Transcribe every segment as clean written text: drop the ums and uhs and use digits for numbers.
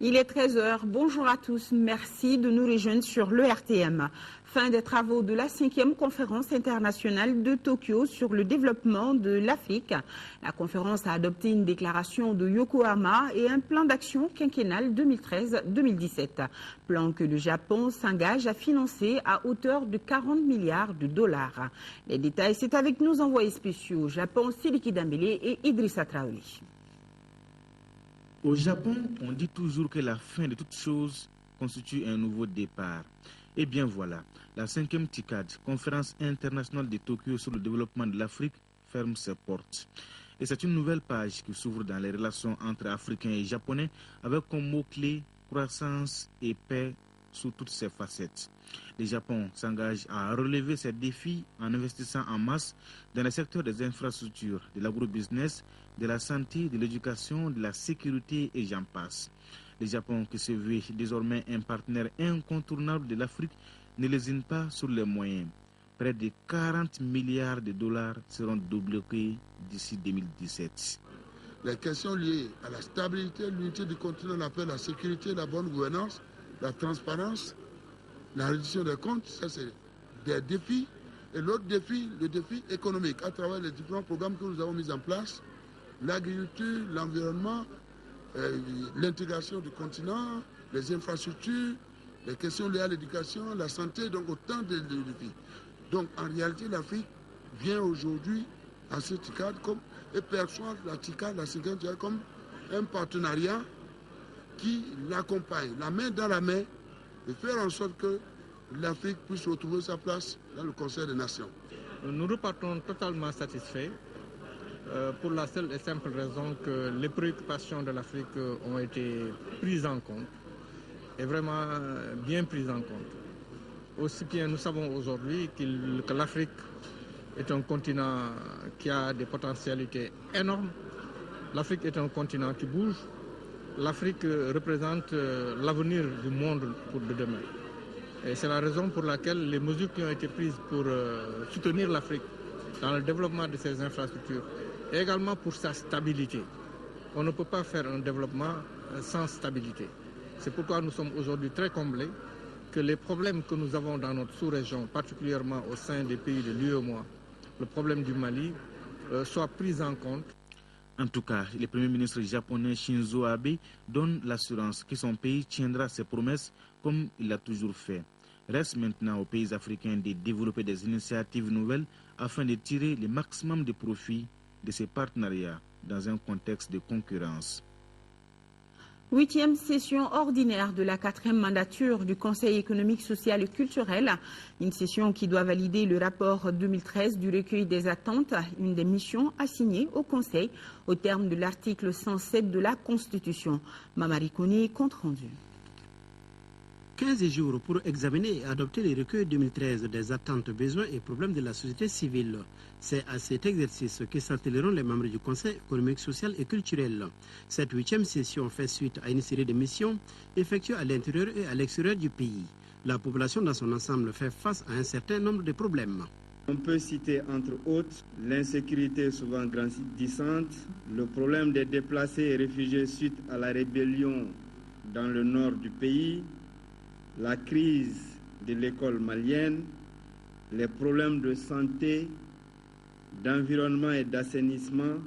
Il est 13h. Bonjour à tous. Merci de nous rejoindre sur le RTM. Fin des travaux de la 5e conférence internationale de Tokyo sur le développement de l'Afrique. La conférence a adopté une déclaration de Yokohama et un plan d'action quinquennal 2013-2017. Plan que le Japon s'engage à financer à hauteur de 40 milliards de dollars. Les détails, c'est avec nos envoyés spéciaux au Japon, Sidiki Dambélé et Idrissa Traoré. Au Japon, on dit toujours que la fin de toute chose constitue un nouveau départ. Eh bien voilà, la 5e TICAD, conférence internationale de Tokyo sur le développement de l'Afrique, ferme ses portes. Et c'est une nouvelle page qui s'ouvre dans les relations entre Africains et Japonais avec comme mot-clé croissance et paix sous toutes ses facettes. Le Japon s'engage à relever ces défis en investissant en masse dans les secteurs des infrastructures, de l'agrobusiness, de la santé, de l'éducation, de la sécurité et j'en passe. Le Japon, qui se veut désormais un partenaire incontournable de l'Afrique, ne lésine pas sur les moyens. Près de 40 milliards de dollars seront débloqués d'ici 2017. Les questions liées à la stabilité, l'unité du continent, la sécurité, la bonne gouvernance, la transparence, la réduction des comptes, ça c'est des défis. Et l'autre défi, le défi économique, à travers les différents programmes que nous avons mis en place, l'agriculture, l'environnement, l'intégration du continent, les infrastructures, les questions liées à l'éducation, la santé, donc autant de défis. Donc en réalité, l'Afrique vient aujourd'hui à ce TICAD et perçoit la TICAD, la 5e TICAD, comme un partenariat qui l'accompagne, la main dans la main, et faire en sorte que l'Afrique puisse retrouver sa place dans le Conseil des Nations. Nous repartons totalement satisfaits pour la seule et simple raison que les préoccupations de l'Afrique ont été prises en compte, et vraiment bien prises en compte. Aussi bien nous savons aujourd'hui que l'Afrique est un continent qui a des potentialités énormes. L'Afrique est un continent qui bouge. L'Afrique représente l'avenir du monde pour de demain. Et c'est la raison pour laquelle les mesures qui ont été prises pour soutenir l'Afrique dans le développement de ses infrastructures et également pour sa stabilité. On ne peut pas faire un développement sans stabilité. C'est pourquoi nous sommes aujourd'hui très comblés que les problèmes que nous avons dans notre sous-région, particulièrement au sein des pays de l'UEMOA, le problème du Mali, soient pris en compte. En tout cas, le Premier ministre japonais Shinzo Abe donne l'assurance que son pays tiendra ses promesses comme il l'a toujours fait. Reste maintenant aux pays africains de développer des initiatives nouvelles afin de tirer le maximum de profit de ces partenariats dans un contexte de concurrence. 8e session ordinaire de la 4e mandature du Conseil économique, social et culturel. Une session qui doit valider le rapport 2013 du recueil des attentes, une des missions assignées au Conseil au terme de l'article 107 de la Constitution. Mamari Koni, compte rendu. 15 jours pour examiner et adopter les recueils 2013 des attentes, besoins et problèmes de la société civile. C'est à cet exercice que s'attelleront les membres du Conseil économique, social et culturel. Cette 8e session fait suite à une série de missions effectuées à l'intérieur et à l'extérieur du pays. La population dans son ensemble fait face à un certain nombre de problèmes. On peut citer entre autres l'insécurité souvent grandissante, le problème des déplacés et réfugiés suite à la rébellion dans le nord du pays, la crise de l'école malienne, les problèmes de santé, d'environnement et d'assainissement,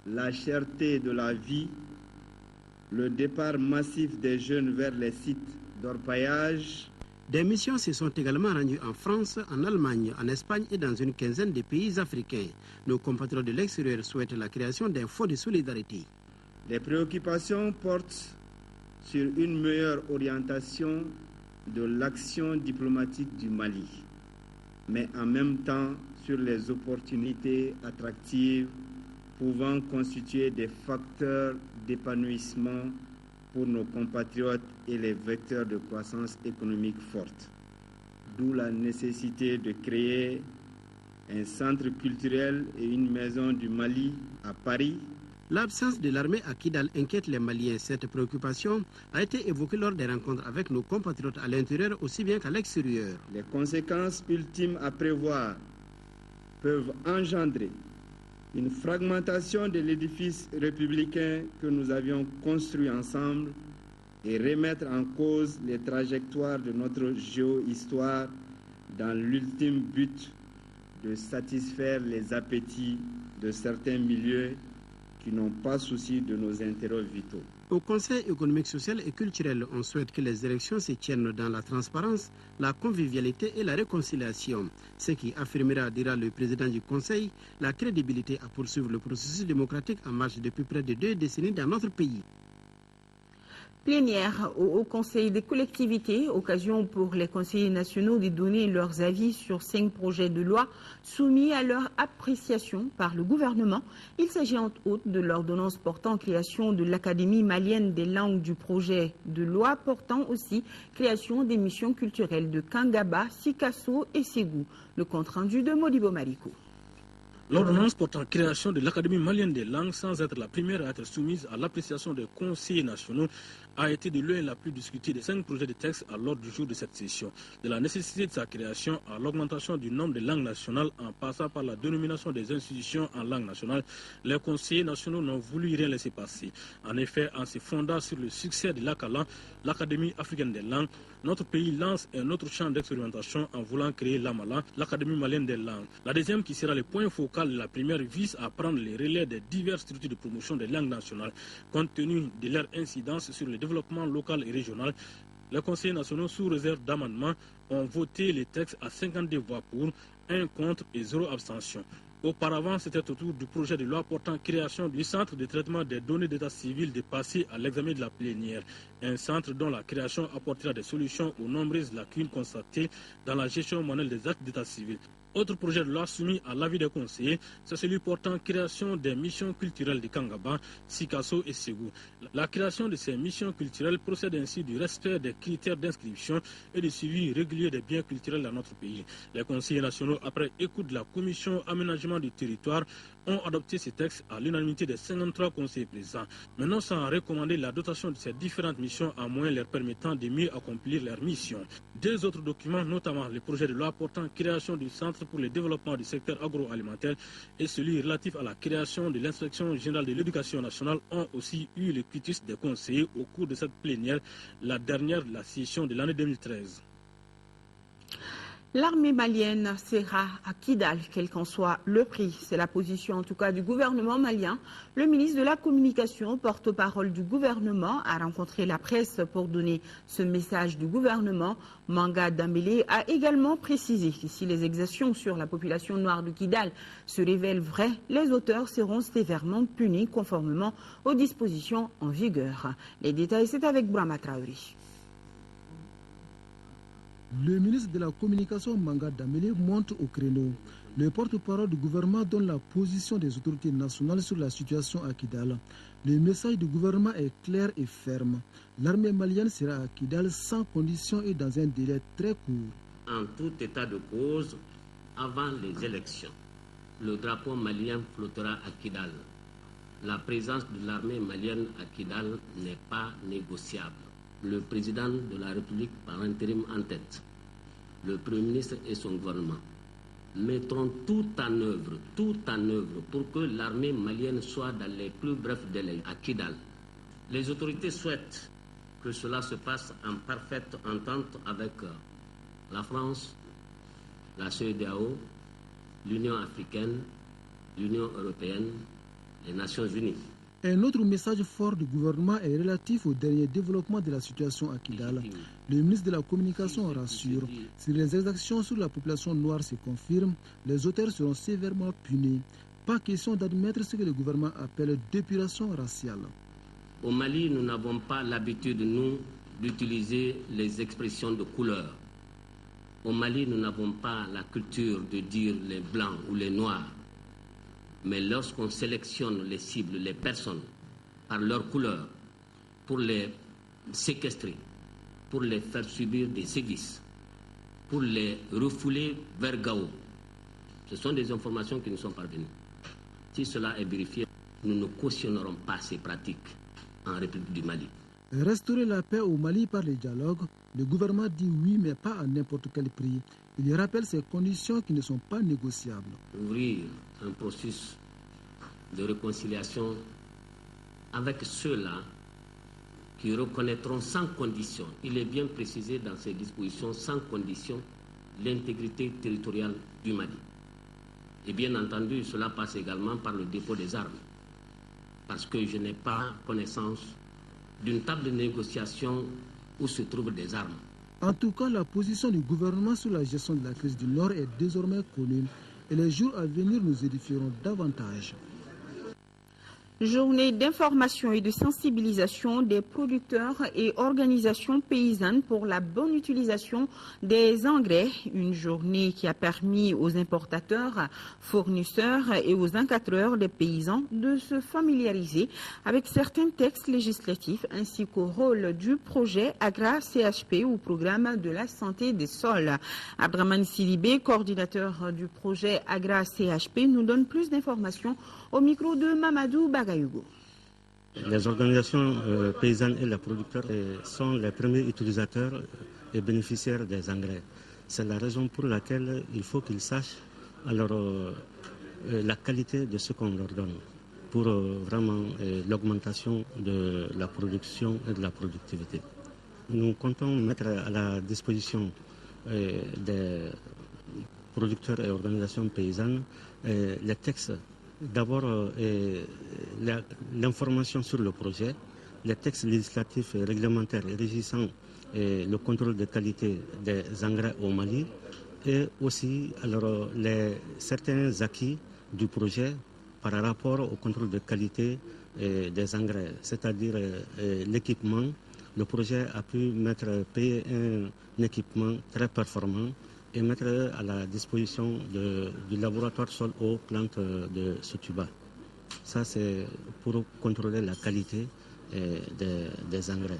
la cherté de la vie, le départ massif des jeunes vers les sites d'orpaillage. Des missions se sont également rendues en France, en Allemagne, en Espagne et dans une quinzaine de pays africains. Nos compatriotes de l'extérieur souhaitent la création d'un fonds de solidarité. Les préoccupations portent sur une meilleure orientation de l'action diplomatique du Mali, mais en même temps sur les opportunités attractives pouvant constituer des facteurs d'épanouissement pour nos compatriotes et les vecteurs de croissance économique forte. D'où la nécessité de créer un centre culturel et une maison du Mali à Paris. L'absence de l'armée à Kidal inquiète les Maliens. Cette préoccupation a été évoquée lors des rencontres avec nos compatriotes à l'intérieur aussi bien qu'à l'extérieur. Les conséquences ultimes à prévoir peuvent engendrer une fragmentation de l'édifice républicain que nous avions construit ensemble et remettre en cause les trajectoires de notre géohistoire dans l'ultime but de satisfaire les appétits de certains milieux qui n'ont pas souci de nos intérêts vitaux. Au Conseil économique, social et culturel, on souhaite que les élections se tiennent dans la transparence, la convivialité et la réconciliation, ce qui affirmera, dira le président du Conseil, la crédibilité à poursuivre le processus démocratique en marche depuis près de 2 décennies dans notre pays. Plénière au Conseil des collectivités, occasion pour les conseillers nationaux de donner leurs avis sur 5 projets de loi soumis à leur appréciation par le gouvernement. Il s'agit entre autres de l'ordonnance portant création de l'Académie malienne des langues, du projet de loi portant aussi création des missions culturelles de Kangaba, Sikasso et Ségou. Le compte-rendu de Modibo Mariko. L'ordonnance portant création de l'Académie malienne des langues, sans être la première à être soumise à l'appréciation des conseillers nationaux, a été de loin la plus discutée des 5 projets de texte à l'ordre du jour de cette session. De la nécessité de sa création à l'augmentation du nombre de langues nationales en passant par la dénomination des institutions en langue nationale, les conseillers nationaux n'ont voulu rien laisser passer. En effet, en se fondant sur le succès de l'ACALA, l'Académie africaine des langues, notre pays lance un autre champ d'expérimentation en voulant créer l'AMALA, l'Académie malienne des langues. La deuxième, qui sera le point focal de la première, vise à prendre les relais des diverses structures de promotion des langues nationales. Compte tenu de leur incidence sur le développement local et régional, les conseillers nationaux, sous réserve d'amendement, ont voté les textes à 52 voix pour, 1 contre et 0 abstention. Auparavant, c'était au tour du projet de loi portant création du centre de traitement des données d'état civil de passer à l'examen de la plénière. Un centre dont la création apportera des solutions aux nombreuses lacunes constatées dans la gestion manuelle des actes d'état civil. Autre projet de loi soumis à l'avis des conseillers, c'est celui portant création des missions culturelles de Kangaba, Sikasso et Ségou. La création de ces missions culturelles procède ainsi du respect des critères d'inscription et du suivi régulier des biens culturels dans notre pays. Les conseillers nationaux, après écoute de la commission aménagement du territoire, ont adopté ces textes à l'unanimité des 53 conseillers présents. Maintenant, sans recommander la dotation de ces différentes missions à moyens leur permettant de mieux accomplir leurs missions. 2 autres documents, notamment le projet de loi portant création du Centre pour le développement du secteur agroalimentaire et celui relatif à la création de l'Inspection générale de l'éducation nationale, ont aussi eu le quitus des conseillers au cours de cette plénière, la dernière de la session de l'année 2013. L'armée malienne sera à Kidal, quel qu'en soit le prix. C'est la position en tout cas du gouvernement malien. Le ministre de la Communication, porte-parole du gouvernement, a rencontré la presse pour donner ce message du gouvernement. Manga Dambélé a également précisé que si les exactions sur la population noire de Kidal se révèlent vraies, les auteurs seront sévèrement punis conformément aux dispositions en vigueur. Les détails, c'est avec Brahma Traoré. Le ministre de la Communication, Manga Dambélé, monte au créneau. Le porte-parole du gouvernement donne la position des autorités nationales sur la situation à Kidal. Le message du gouvernement est clair et ferme. L'armée malienne sera à Kidal sans condition et dans un délai très court. En tout état de cause, avant les élections, le drapeau malien flottera à Kidal. La présence de l'armée malienne à Kidal n'est pas négociable. Le président de la République par intérim en tête, le Premier ministre et son gouvernement mettront tout en œuvre pour que l'armée malienne soit dans les plus brefs délais à Kidal. Les autorités souhaitent que cela se passe en parfaite entente avec la France, la CEDEAO, l'Union africaine, l'Union européenne, les Nations unies. Un autre message fort du gouvernement est relatif au dernier développement de la situation à Kidal. Le ministre de la Communication rassure, si les exactions sur la population noire se confirment, les auteurs seront sévèrement punis. Pas question d'admettre ce que le gouvernement appelle d'épuration raciale. Au Mali, nous n'avons pas l'habitude, nous, d'utiliser les expressions de couleur. Au Mali, nous n'avons pas la culture de dire les blancs ou les noirs. Mais lorsqu'on sélectionne les cibles, les personnes, par leur couleur, pour les séquestrer, pour les faire subir des sévices, pour les refouler vers Gao, ce sont des informations qui nous sont parvenues. Si cela est vérifié, nous ne cautionnerons pas ces pratiques en République du Mali. Restaurer la paix au Mali par le dialogue, le gouvernement dit oui, mais pas à n'importe quel prix. Il rappelle ces conditions qui ne sont pas négociables. Ouvrir un processus de réconciliation avec ceux-là qui reconnaîtront sans condition, il est bien précisé dans ces dispositions, sans condition, l'intégrité territoriale du Mali. Et bien entendu, cela passe également par le dépôt des armes, parce que je n'ai pas connaissance d'une table de négociation où se trouvent des armes. En tout cas, la position du gouvernement sur la gestion de la crise du Nord est désormais connue et les jours à venir nous édifieront davantage. Journée d'information et de sensibilisation des producteurs et organisations paysannes pour la bonne utilisation des engrais. Une journée qui a permis aux importateurs, fournisseurs et aux encadreurs des paysans de se familiariser avec certains textes législatifs ainsi qu'au rôle du projet Agra-CHP ou programme de la santé des sols. Abdraman Sidibé, coordinateur du projet Agra-CHP, nous donne plus d'informations au micro de Mamadou Bagayougo. Les organisations paysannes et les producteurs sont les premiers utilisateurs et bénéficiaires des engrais. C'est la raison pour laquelle il faut qu'ils sachent la qualité de ce qu'on leur donne pour vraiment l'augmentation de la production et de la productivité. Nous comptons mettre à la disposition des producteurs et organisations paysannes les textes. D'abord, l'information sur le projet, les textes législatifs et réglementaires régissant le contrôle de qualité des engrais au Mali et aussi certains acquis du projet par rapport au contrôle de qualité des engrais, c'est-à-dire l'équipement. Le projet a pu payer un équipement très performant et mettre à la disposition du laboratoire sol eau plante de Sotuba. Ça, c'est pour contrôler la qualité des engrais.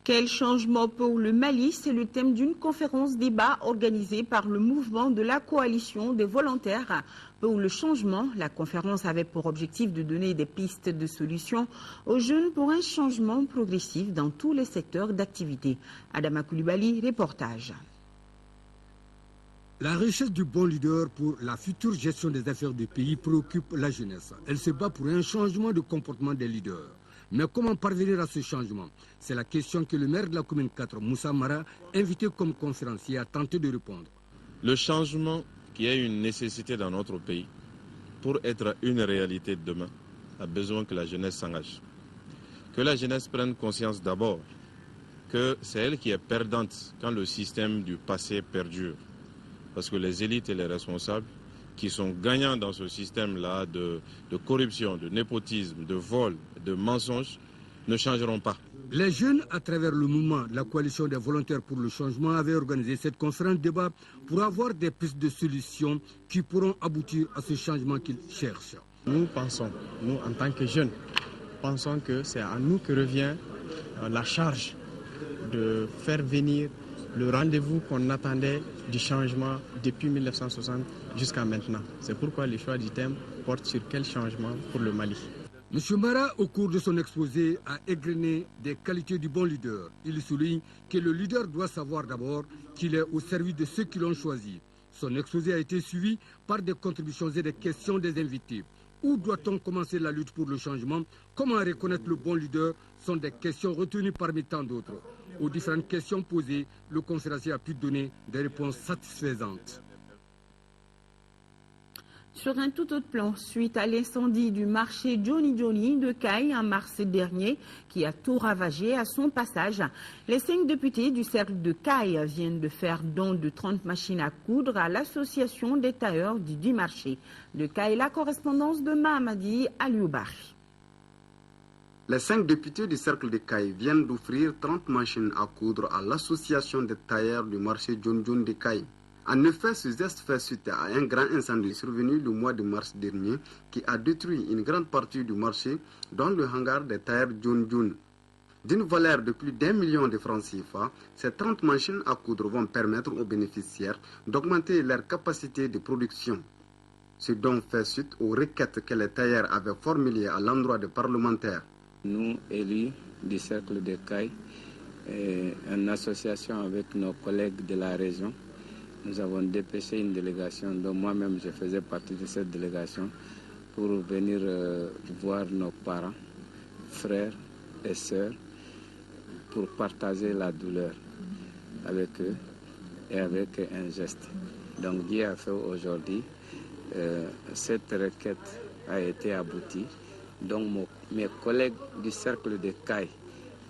Quel changement pour le Mali? C'est le thème d'une conférence débat organisée par le mouvement de la coalition des volontaires pour le changement. La conférence avait pour objectif de donner des pistes de solutions aux jeunes pour un changement progressif dans tous les secteurs d'activité. Adama Koulibaly, reportage. La recherche du bon leader pour la future gestion des affaires du pays préoccupe la jeunesse. Elle se bat pour un changement de comportement des leaders. Mais comment parvenir à ce changement? C'est la question que le maire de la commune 4, Moussa Mara, invité comme conférencier, a tenté de répondre. Le changement qui est une nécessité dans notre pays, pour être une réalité demain, a besoin que la jeunesse s'engage. Que la jeunesse prenne conscience d'abord que c'est elle qui est perdante quand le système du passé perdure. Parce que les élites et les responsables qui sont gagnants dans ce système-là de corruption, de népotisme, de vol, de mensonges, ne changeront pas. Les jeunes, à travers le mouvement de la coalition des volontaires pour le changement, avaient organisé cette conférence débat pour avoir des pistes de solutions qui pourront aboutir à ce changement qu'ils cherchent. Nous pensons, nous en tant que jeunes, pensons que c'est à nous que revient la charge de faire venir le rendez-vous qu'on attendait du changement depuis 1960 jusqu'à maintenant. C'est pourquoi le choix du thème porte sur quel changement pour le Mali. M. Mara, au cours de son exposé, a égrené des qualités du bon leader. Il souligne que le leader doit savoir d'abord qu'il est au service de ceux qui l'ont choisi. Son exposé a été suivi par des contributions et des questions des invités. Où doit-on commencer la lutte pour le changement? Comment reconnaître le bon leader? Sont des questions retenues parmi tant d'autres. Aux différentes questions posées, le conférencier a pu donner des réponses satisfaisantes. Sur un tout autre plan, suite à l'incendie du marché Johnny Johnny de Caille en mars dernier, qui a tout ravagé à son passage, les 5 députés du cercle de Caille viennent de faire don de 30 machines à coudre à l'association des tailleurs du marché de Caille. La correspondance de Mahamadi Alioubari. Les 5 députés du cercle de Caille viennent d'offrir 30 machines à coudre à l'association des tailleurs du marché John John de Caille. En effet, ce geste fait suite à un grand incendie survenu le mois de mars dernier qui a détruit une grande partie du marché, dont le hangar des tailleurs John John. D'une valeur de plus d'1 million de francs CFA, ces 30 machines à coudre vont permettre aux bénéficiaires d'augmenter leur capacité de production. Ce don fait suite aux requêtes que les tailleurs avaient formulées à l'endroit des parlementaires. Nous, élus du cercle de Caille, une association avec nos collègues de la région, nous avons dépêché une délégation dont moi-même je faisais partie de cette délégation pour venir voir nos parents, frères et sœurs, pour partager la douleur avec eux et avec un geste. Donc Dieu a fait aujourd'hui, cette requête a été aboutie. Donc mes collègues du cercle de CAI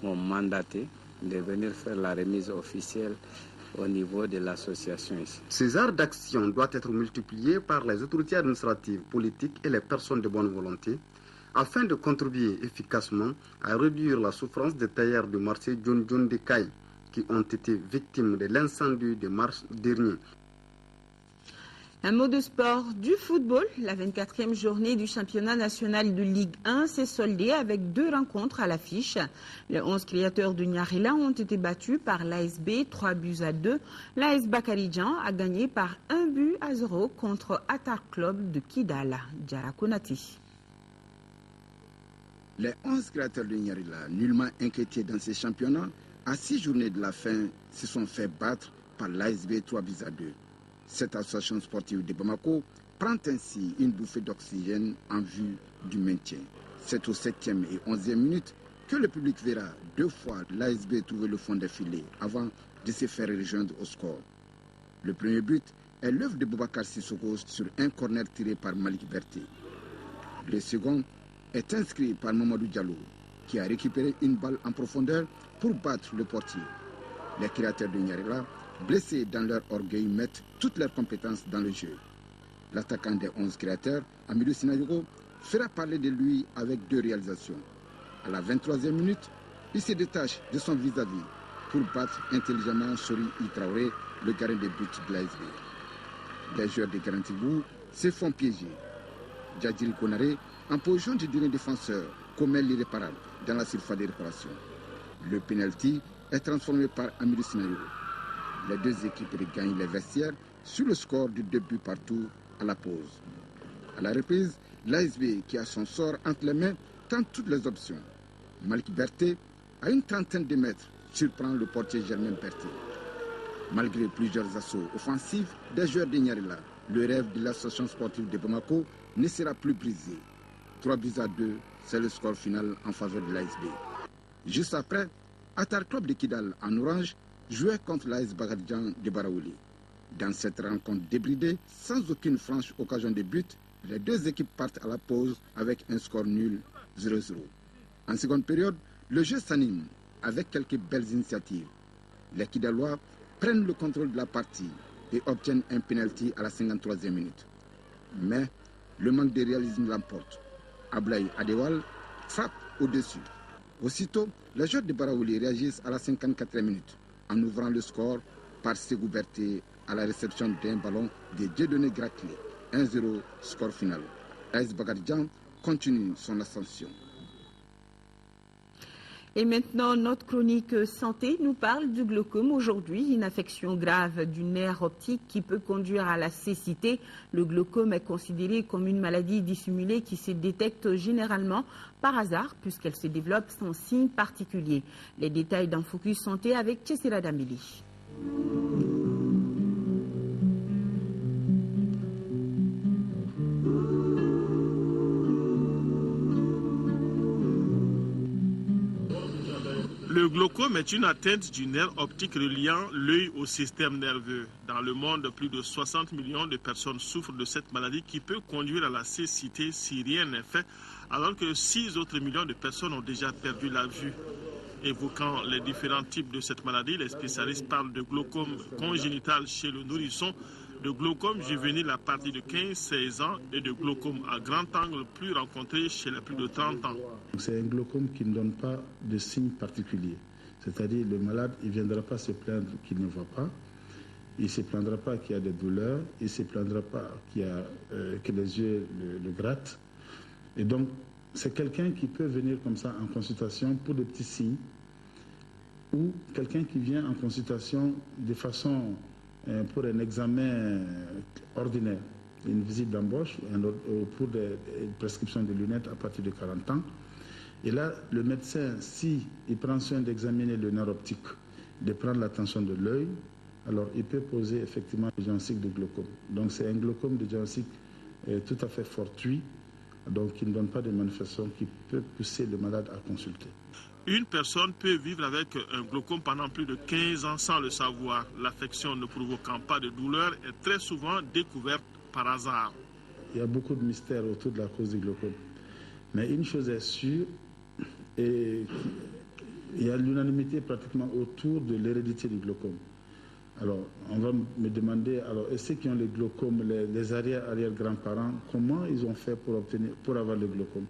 m'ont mandaté de venir faire la remise officielle au niveau de l'association ici. Ces arts d'action doivent être multipliés par les autorités administratives, politiques et les personnes de bonne volonté afin de contribuer efficacement à réduire la souffrance des tailleurs du marché John John de Caille qui ont été victimes de l'incendie de mars dernier. Un mot de sport, du football. La 24e journée du championnat national de Ligue 1 s'est soldée avec 2 rencontres à l'affiche. Les 11 créateurs de Nyarila ont été battus par l'ASB 3-2. L'AS Bakaridjan a gagné par 1-0 contre Atar Club de Kidal. Diara Konati. Les 11 créateurs de Nyarila, nullement inquiétés dans ces championnats, à 6 journées de la fin, se sont fait battre par l'ASB 3-2. Cette association sportive de Bamako prend ainsi une bouffée d'oxygène en vue du maintien. C'est au 7e et 11e minute que le public verra 2 fois l'ASB trouver le fond des filets avant de se faire rejoindre au score. Le premier but est l'œuvre de Boubacar Sissoko sur un corner tiré par Malik Berté. Le second est inscrit par Mamadou Diallo qui a récupéré une balle en profondeur pour battre le portier. Les créateurs de Nyarila, blessés dans leur orgueil, mettent toutes leurs compétences dans le jeu. L'attaquant des 11 créateurs, Amidou Sinayogo, fera parler de lui avec 2 réalisations. À la 23e minute, il se détache de son vis-à-vis pour battre intelligemment Sori Traoré, le gardien de but de l'ASB. Les joueurs de Garantibou se font piéger. Djadjiri Konaré, en position de dernier défenseur, commet l'irréparable dans la surface de réparation. Le penalty est transformé par Amidou Sinayogo. Les 2 équipes regagnent les vestiaires sur le score de 2 buts partout à la pause. À la reprise, l'ASB, qui a son sort entre les mains, tente toutes les options. Malik Berté, à une trentaine de mètres, surprend le portier Germain Berté. Malgré plusieurs assauts offensifs des joueurs de Nyarila, le rêve de l'association sportive de Bamako ne sera plus brisé. 3-2, c'est le score final en faveur de l'ASB. Juste après, Atar Club de Kidal en orange jouait contre l'AS Bakaridjan de Baraouli. Dans cette rencontre débridée, sans aucune franche occasion de but, les 2 équipes partent à la pause avec un score nul 0-0. En seconde période, le jeu s'anime avec quelques belles initiatives. Les Kidalois prennent le contrôle de la partie et obtiennent un penalty à la 53e minute. Mais le manque de réalisme l'emporte. Ablaï Adewal frappe au-dessus. Aussitôt, les joueurs de Baraouli réagissent à la 54e minute en ouvrant le score par Ségou Berté à la réception d'un ballon de Dieudonné Graclé. 1-0, score final. AS Bakaridjan continue son ascension. Et maintenant, notre chronique santé nous parle du glaucome aujourd'hui, une affection grave du nerf optique qui peut conduire à la cécité. Le glaucome est considéré comme une maladie dissimulée qui se détecte généralement par hasard puisqu'elle se développe sans signe particulier. Les détails dans Focus Santé avec Tchessira Dambili. Le glaucome est une atteinte du nerf optique reliant l'œil au système nerveux. Dans le monde, plus de 60 millions de personnes souffrent de cette maladie qui peut conduire à la cécité si rien n'est fait, alors que 6 autres millions de personnes ont déjà perdu la vue. Évoquant les différents types de cette maladie, les spécialistes parlent de glaucome congénital chez le nourrisson, de glaucome juvénile à partir de 15-16 ans et de glaucome à grand angle plus rencontré chez les plus de 30 ans. C'est un glaucome qui ne donne pas de signes particuliers. C'est-à-dire le malade il ne viendra pas se plaindre qu'il ne voit pas, il ne se plaindra pas qu'il y a des douleurs, il ne se plaindra pas que les yeux le grattent. Et donc, c'est quelqu'un qui peut venir comme ça en consultation pour des petits signes ou quelqu'un qui vient en consultation de façon pour un examen ordinaire, une visite d'embauche pour des prescriptions de lunettes à partir de 40 ans. Et là, le médecin, s'il prend soin d'examiner le nerf optique, de prendre la tension de l'œil, alors il peut poser effectivement le diagnostic de glaucome. Donc c'est un glaucome de diagnostic tout à fait fortuit, donc qui ne donne pas de manifestations qui peut pousser le malade à consulter. Une personne peut vivre avec un glaucome pendant plus de 15 ans sans le savoir. L'affection ne provoquant pas de douleur est très souvent découverte par hasard. Il y a beaucoup de mystères autour de la cause du glaucome. Mais une chose est sûre, et il y a l'unanimité pratiquement autour de l'hérédité du glaucome. Alors, on va me demander, alors, et ceux qui ont le glaucome, les arrière-grands-parents, comment ils ont fait pour avoir le glaucome?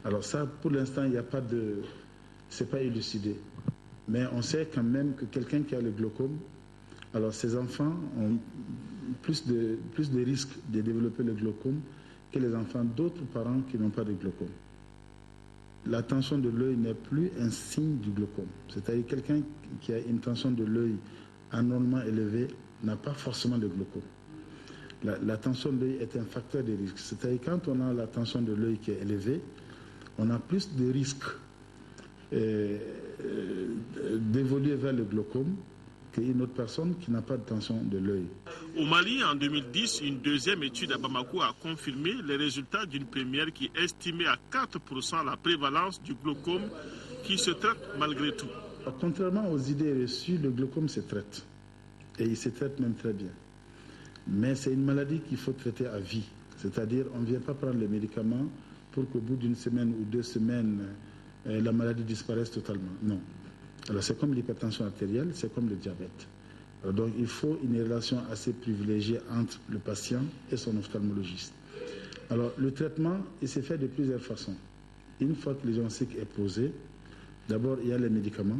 Alors ça, pour l'instant, il n'y a pas de... c'est pas élucidé. Mais on sait quand même que quelqu'un qui a le glaucome, alors ses enfants ont plus de risques de développer le glaucome que les enfants d'autres parents qui n'ont pas de glaucome. La tension de l'œil n'est plus un signe du glaucome. C'est-à-dire quelqu'un qui a une tension de l'œil anormalement élevée n'a pas forcément de glaucome. La tension de l'œil est un facteur de risque. C'est-à-dire quand on a la tension de l'œil qui est élevée, on a plus de risques d'évoluer vers le glaucome qu'une autre personne qui n'a pas de tension de l'œil. Au Mali, en 2010, une deuxième étude à Bamako a confirmé les résultats d'une première qui estimait à 4% la prévalence du glaucome qui se traite malgré tout. Contrairement aux idées reçues, le glaucome se traite. Et il se traite même très bien. Mais c'est une maladie qu'il faut traiter à vie. C'est-à-dire, on ne vient pas prendre les médicaments pour qu'au bout d'une semaine ou 2 semaines, la maladie disparaisse totalement. Non. Alors c'est comme l'hypertension artérielle, c'est comme le diabète. Alors, donc il faut une relation assez privilégiée entre le patient et son ophtalmologiste. Alors le traitement, il s'est fait de plusieurs façons. Une fois que le diagnostic est posé, d'abord il y a les médicaments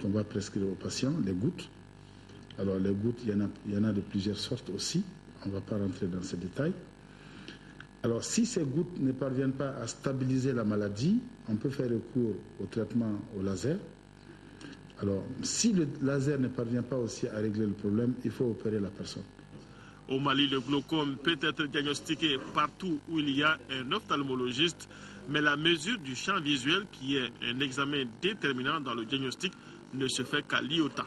qu'on va prescrire aux patients, les gouttes. Alors les gouttes, il y en a de plusieurs sortes aussi. On ne va pas rentrer dans ces détails. Alors, si ces gouttes ne parviennent pas à stabiliser la maladie, on peut faire recours au traitement au laser. Alors, si le laser ne parvient pas aussi à régler le problème, il faut opérer la personne. Au Mali, le glaucome peut être diagnostiqué partout où il y a un ophtalmologiste, mais la mesure du champ visuel, qui est un examen déterminant dans le diagnostic, ne se fait qu'à l'iota.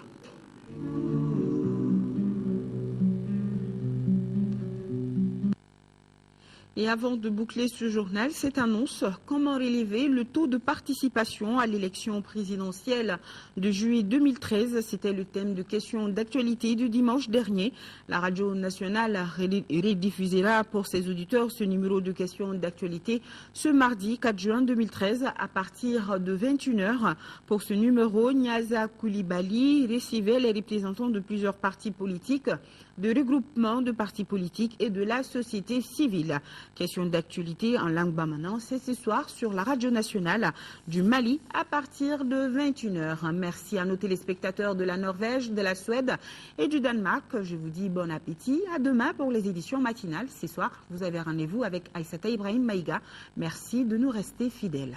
Et avant de boucler ce journal, cette annonce, comment relever le taux de participation à l'élection présidentielle de juillet 2013? C'était le thème de questions d'actualité du dimanche dernier. La radio nationale rediffusera pour ses auditeurs ce numéro de questions d'actualité ce mardi 4 juin 2013 à partir de 21h. Pour ce numéro, Niaza Koulibaly recevait les représentants de plusieurs partis politiques, de regroupements de partis politiques et de la société civile. Question d'actualité en langue bamana, c'est ce soir sur la radio nationale du Mali à partir de 21h. Merci à nos téléspectateurs de la Norvège, de la Suède et du Danemark. Je vous dis bon appétit. À demain pour les éditions matinales. Ce soir, vous avez rendez-vous avec Aïssata Ibrahim Maïga. Merci de nous rester fidèles.